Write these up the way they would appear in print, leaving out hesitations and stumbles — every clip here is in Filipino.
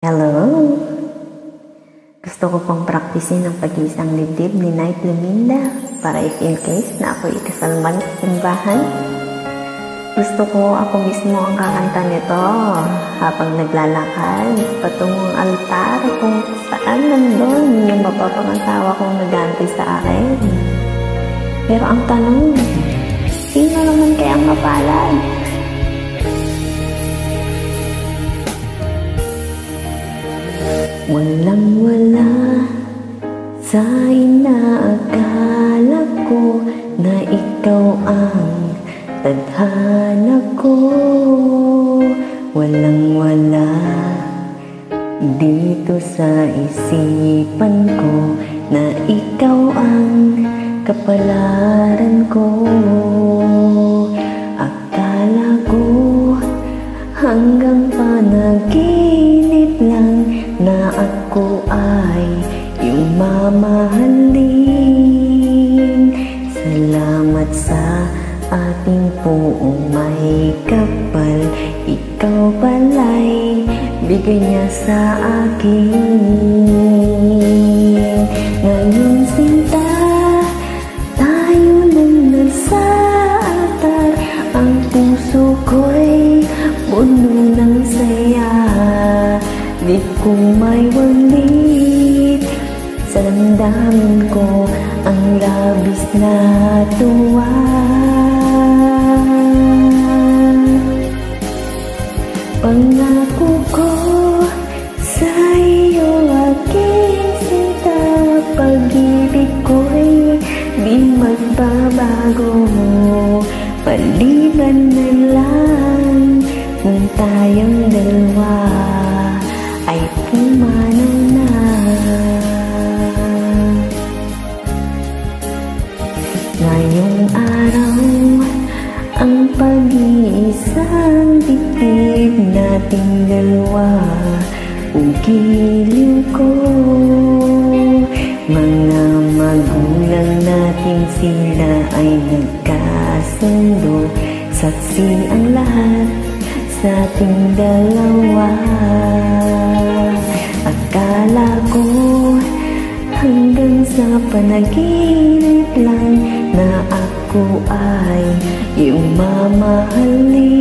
Hello! Gusto ko pong praktisin ang pag-iisang dibdib ni Night Luminda para if in case na ako ikasalman sa simbahan. Gusto ko ako mismo ang kakanta nito habang naglalakad patungong altar kung saan nandun yung mapapangasawa kong nagantay sa akin. Pero ang tanong, sino naman kayang mapalad? Walang-wala sa inaakala ko na ikaw ang tadhana ko. Walang-wala dito sa isipan ko na ikaw ang kapalaran ko. Akala ko hanggang panaginip lang na ako ay iyong mamahalin. Salamat sa ating poong may kapal, ikaw pala'y bigay niya sa akin. Ngayon sinta, tayo nang nasa altar, ang puso ko'y puno ng saya. Di ko may walit sa damdamin ko ang labis na tuwa. Pangako ko sa iyo aking sinta, pag-ibig ko'y di magbabago. Maliban na lang kung tayong dalawa ay pumanaw na. Ngayong araw, ang pag-iisang dibdib nating dalawa, ugiliw ko. Mga magulang natin sila ay nagkasundo, saksi ang lahat sa ating dalawa. Akala ko hanggang sa panaginip lang na ako ay iyong mamahalin.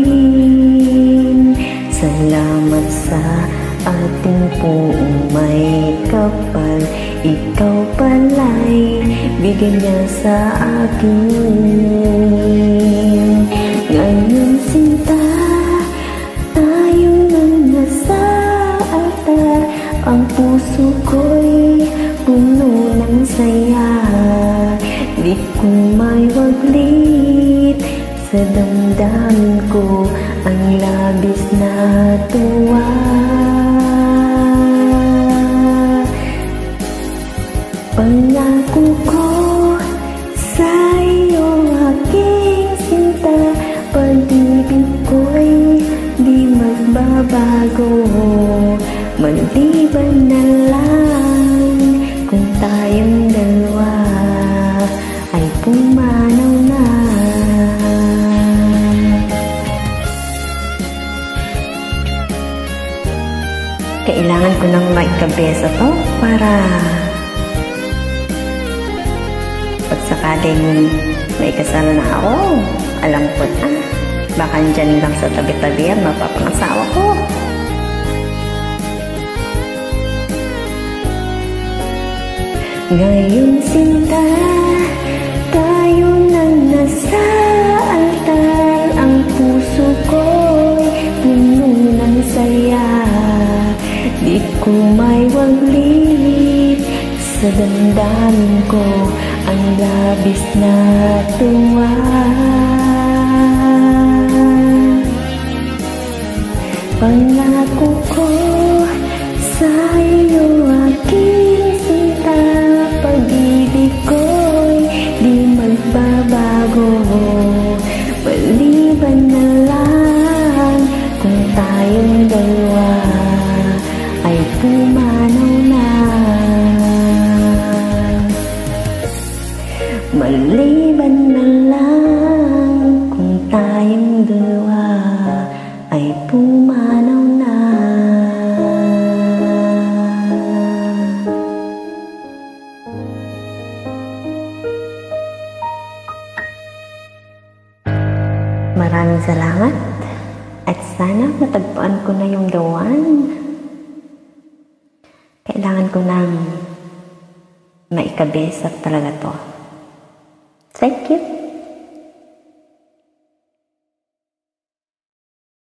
Salamat sa ating poong may kapal, ikaw pala'y bigyan niya sa akin. Ngayon sinta, tayo nang nasa altar, ang puso ko'y puno ng saya. Di ko may waglit sa damdamin ko ang labis na tuwa. Pangako ko sa iyo aking sinta, pag-ibig ko'y di magbabago. Maliban na lang kung tayong dalawa ay pumanaw na. Kailangan ko ng magkabesa to para pag sakaling may kasal na ako, alam ko na, baka dyan lang sa tabi-tabi ang mapapangasawa ko. Ngayon sinta, tayo nang nasa altar, ang puso ko'y puno ng saya. Di ko may waglit sa damdamin ko ang labis na tuwa. Pangako ko sa iyo aking sinta, pag-ibig ko'y di magbabago. Maliban na lang kung tayong dalawa ay pumanaw na. Maliban na lang kung tayong dalawa ay pumanaw na. maraming salamat. At sana matagpuan ko na yung the one. Kailangan ko nang maikabisa talaga to. Thank you.